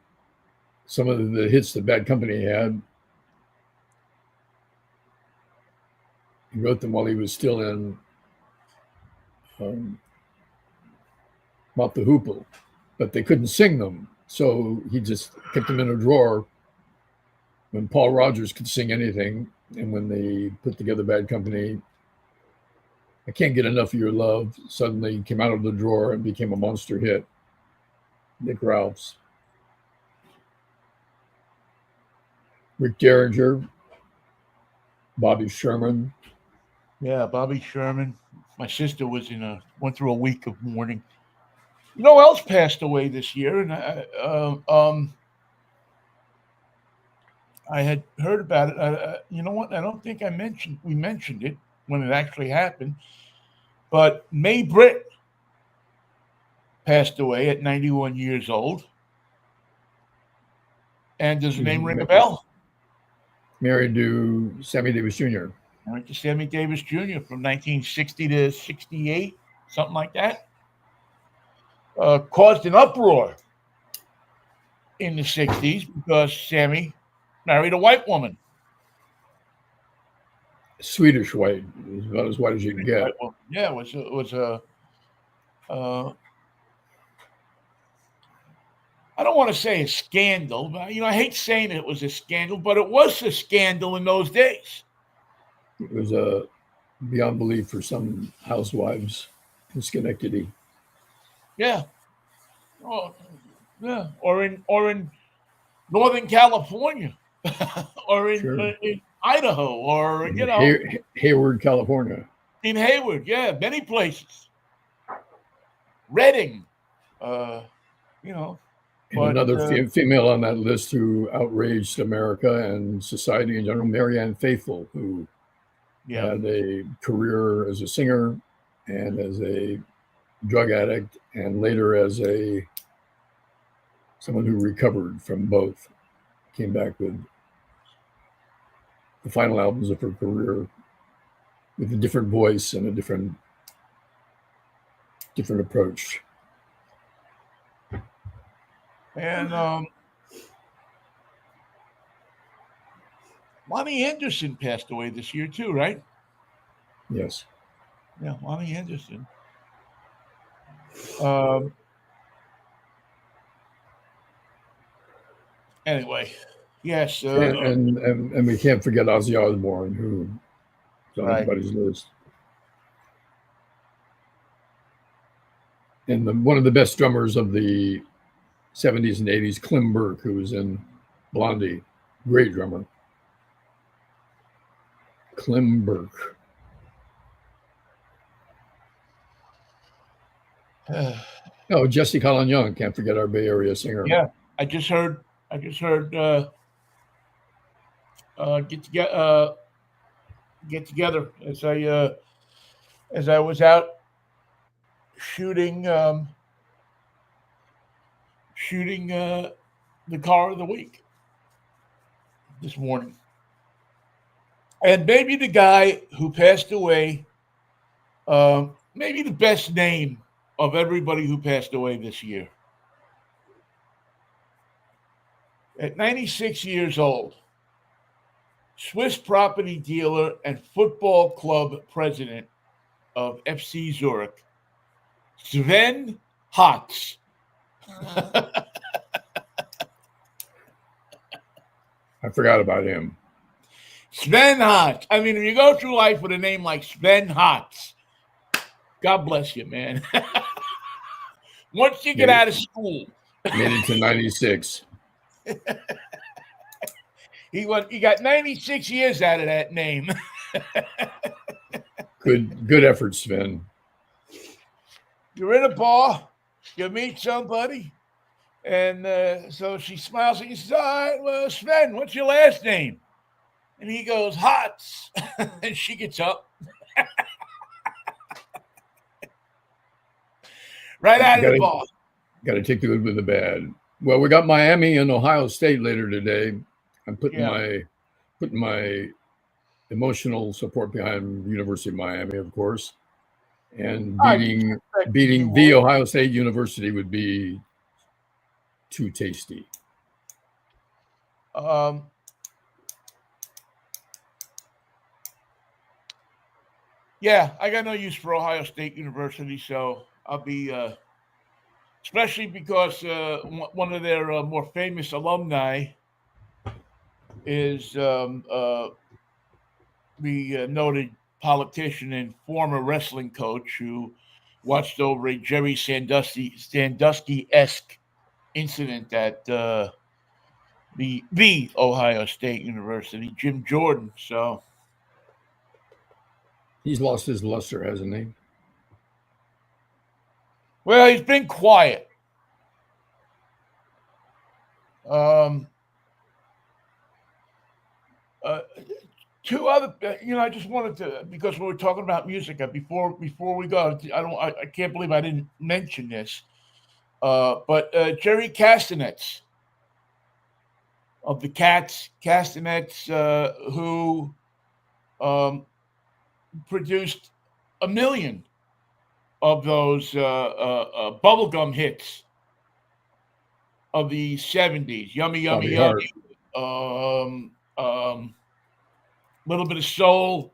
some of the hits that Bad Company had. He wrote them while he was still in Mott the Hoople, but they couldn't sing them. So he just kept them in a drawer when Paul Rogers could sing anything. And when they put together Bad Company, I Can't Get Enough of Your Love suddenly came out of the drawer and became a monster hit. Nick Ralphs. Rick Derringer, Bobby Sherman. Yeah, Bobby Sherman. My sister went through a week of mourning. You know who else passed away this year? And I had heard about it. You know what? I don't think we mentioned it when it actually happened. But Mae Britt passed away at 91 years old. And does her name ring a bell? Married to Sammy Davis Jr. Married to Sammy Davis Jr. from 1960 to 68, something like that. Caused an uproar in the 60s because Sammy married a white woman. Swedish white, about as white as you can get. Yeah, it was a I don't want to say a scandal, but I hate saying it was a scandal, but it was a scandal in those days. It was beyond belief for some housewives in Schenectady. Yeah. Oh, yeah. Or in Northern California, or in Idaho, or Hayward, California. In Hayward, yeah, many places. Redding, And another female on that list who outraged America and society in general, Marianne Faithfull, who had a career as a singer and as a drug addict, and later as someone who recovered from both. Came back with the final albums of her career with a different voice and a different approach. And Lonnie Anderson passed away this year too, right? Yes. Yeah, Lonnie Anderson. Anyway, yes. And we can't forget Ozzy Osbourne, who's on everybody's list. And one of the best drummers of the 70s and 80s, Clem Burke, who was in Blondie. Great drummer. Clem Burke. Jesse Colin Young. Can't forget our Bay Area singer. Yeah, I just heard get together as I was out shooting the car of the week this morning. And maybe the guy who passed away, maybe the best name of everybody who passed away this year. At 96 years old, Swiss property dealer and football club president of FC Zurich, Sven Hotz. I forgot about him. Sven Hotz. I mean, if you go through life with a name like Sven Hotz, God bless you, man. Once you get out of school, Made it to 96. He got 96 years out of that name. Good effort, Sven. You're in a bar, you meet somebody, and so she smiles and says, "All right, well, Sven, what's your last name?" And he goes, "Hots." And she gets up. Right out of the bar. Got to take the good with the bad. Well, we got Miami and Ohio State later today. I'm putting my emotional support behind University of Miami, of course, and beating the Ohio State University would be too tasty. Yeah, I got no use for Ohio State University, so I'll be, especially because one of their more famous alumni is the noted politician and former wrestling coach who watched over a Jerry Sandusky-esque incident at the Ohio State University, Jim Jordan. So he's lost his luster, hasn't he? Well, he's been quiet. Two other, I just wanted to, because we were talking about music before we go. I can't believe I didn't mention this. But Jerry Castanets of the Castanets, who produced 1 million of those bubblegum hits of the 70s. Yummy, yummy, yummy. Little bit of soul.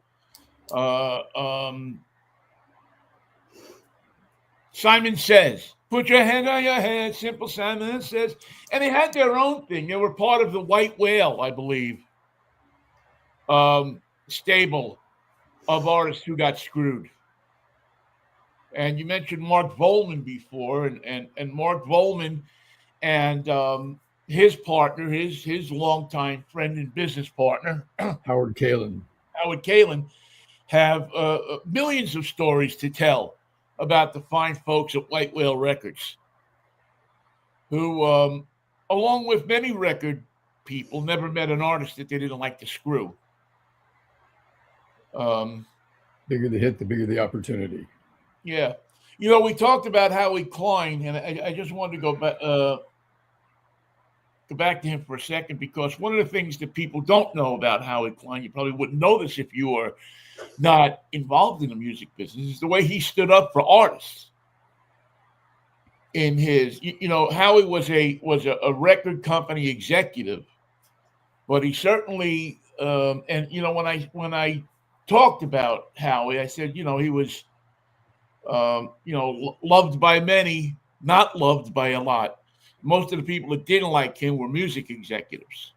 Simon Says. Put your hand on your head. Simple Simon Says. And they had their own thing. They were part of the White Whale, I believe. Stable of artists who got screwed. And you mentioned Mark Volman before, and Mark Volman and his partner, his longtime friend and business partner, Howard Kalin, have millions of stories to tell about the fine folks at White Whale Records, who, along with many record people, never met an artist that they didn't like to screw. Bigger the hit, the bigger the opportunity. Yeah. We talked about Howie Klein, and I just wanted to go back to him for a second, because one of the things that people don't know about Howie Klein, you probably wouldn't know this if you were not involved in the music business, is the way he stood up for artists. In his, Howie was a record company executive, but he certainly, and when I talked about Howie, I said, he was, loved by many, not loved by a lot. Most of the people that didn't like him were music executives,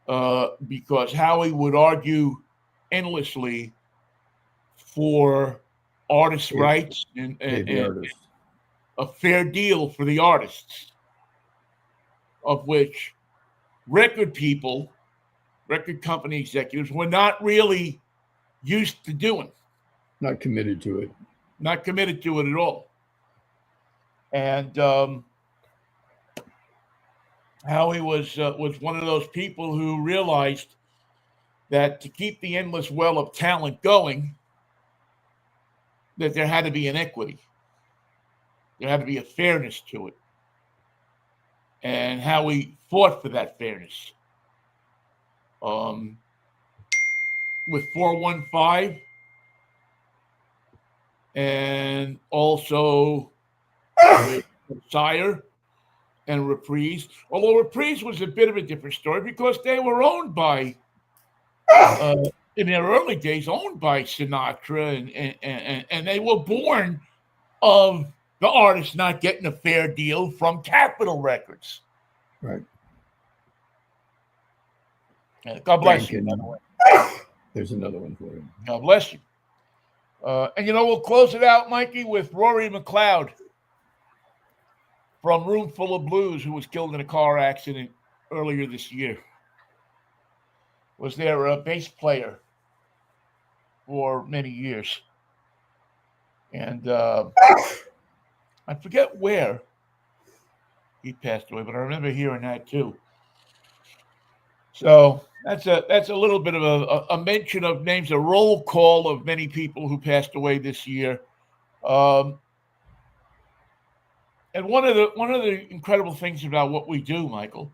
because Howie would argue endlessly for artists' rights and a fair deal for the artists, of which record company executives were not really used to doing. Not committed to it. Not committed to it at all. And Howie was one of those people who realized that to keep the endless well of talent going, that there had to be an equity. There had to be a fairness to it. And Howie fought for that fairness. With 415 and also Sire and Reprise. Although Reprise was a bit of a different story, because they were owned by, in their early days, owned by Sinatra, and they were born of the artist not getting a fair deal from Capitol Records. Right. God bless you. There's another one for you. God bless you. And we'll close it out, Mikey, with Rory McLeod. from Roomful of Blues, who was killed in a car accident earlier this year. Was their bass player for many years. And I forget where he passed away, but I remember hearing that too. So that's a little bit of a mention of names, a roll call of many people who passed away this year. And one of the incredible things about what we do, Michael,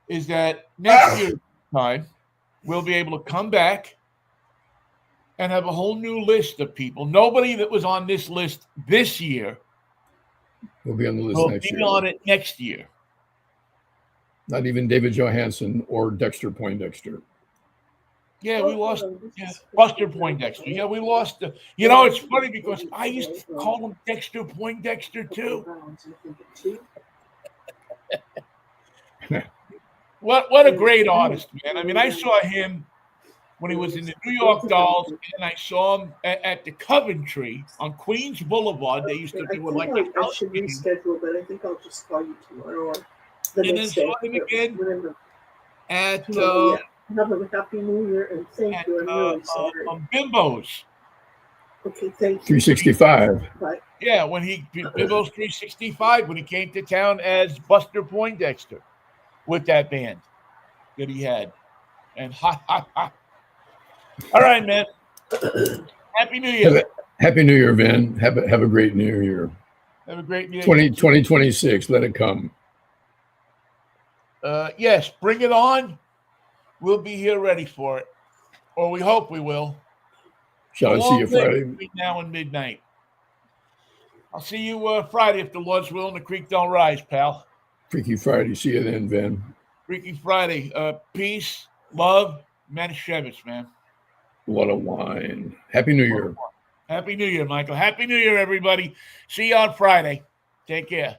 is that next year time we'll be able to come back and have a whole new list of people. Nobody that was on this list this year Will be on the list will next be year. on it next year. Not even David Johansen or Dexter Poindexter. Yeah, we lost Buster Poindexter. Yeah, we lost. It's funny because I used to call him Dexter Poindexter too. What a great artist, man. I mean, I saw him when he was in the New York Dolls, and I saw him at the Coventry on Queens Boulevard. They used to do it like I should reschedule, but I think I'll just call you tomorrow or the and then next day. saw him again Whatever. at Have a happy New Year and thank you. I'm really sorry. Bimbo's. Okay, thank you. 365. Bye. Yeah, when Bimbo's 365 when he came to town as Buster Poindexter with that band that he had. And ha ha ha. All right, man. Happy New Year. Happy New Year, Vin. Have a great New Year. Have a great New Year. 2026. Let it come. Yes, bring it on. We'll be here ready for it. Or we hope we will. Shall I see you Friday? Between now and midnight. I'll see you Friday if the Lord's will and the creek don't rise, pal. Freaky Friday. See you then, Vin. Freaky Friday. Peace, love, Manischewitz, man. What a wine. Happy New Year. Happy New Year, Michael. Happy New Year, everybody. See you on Friday. Take care.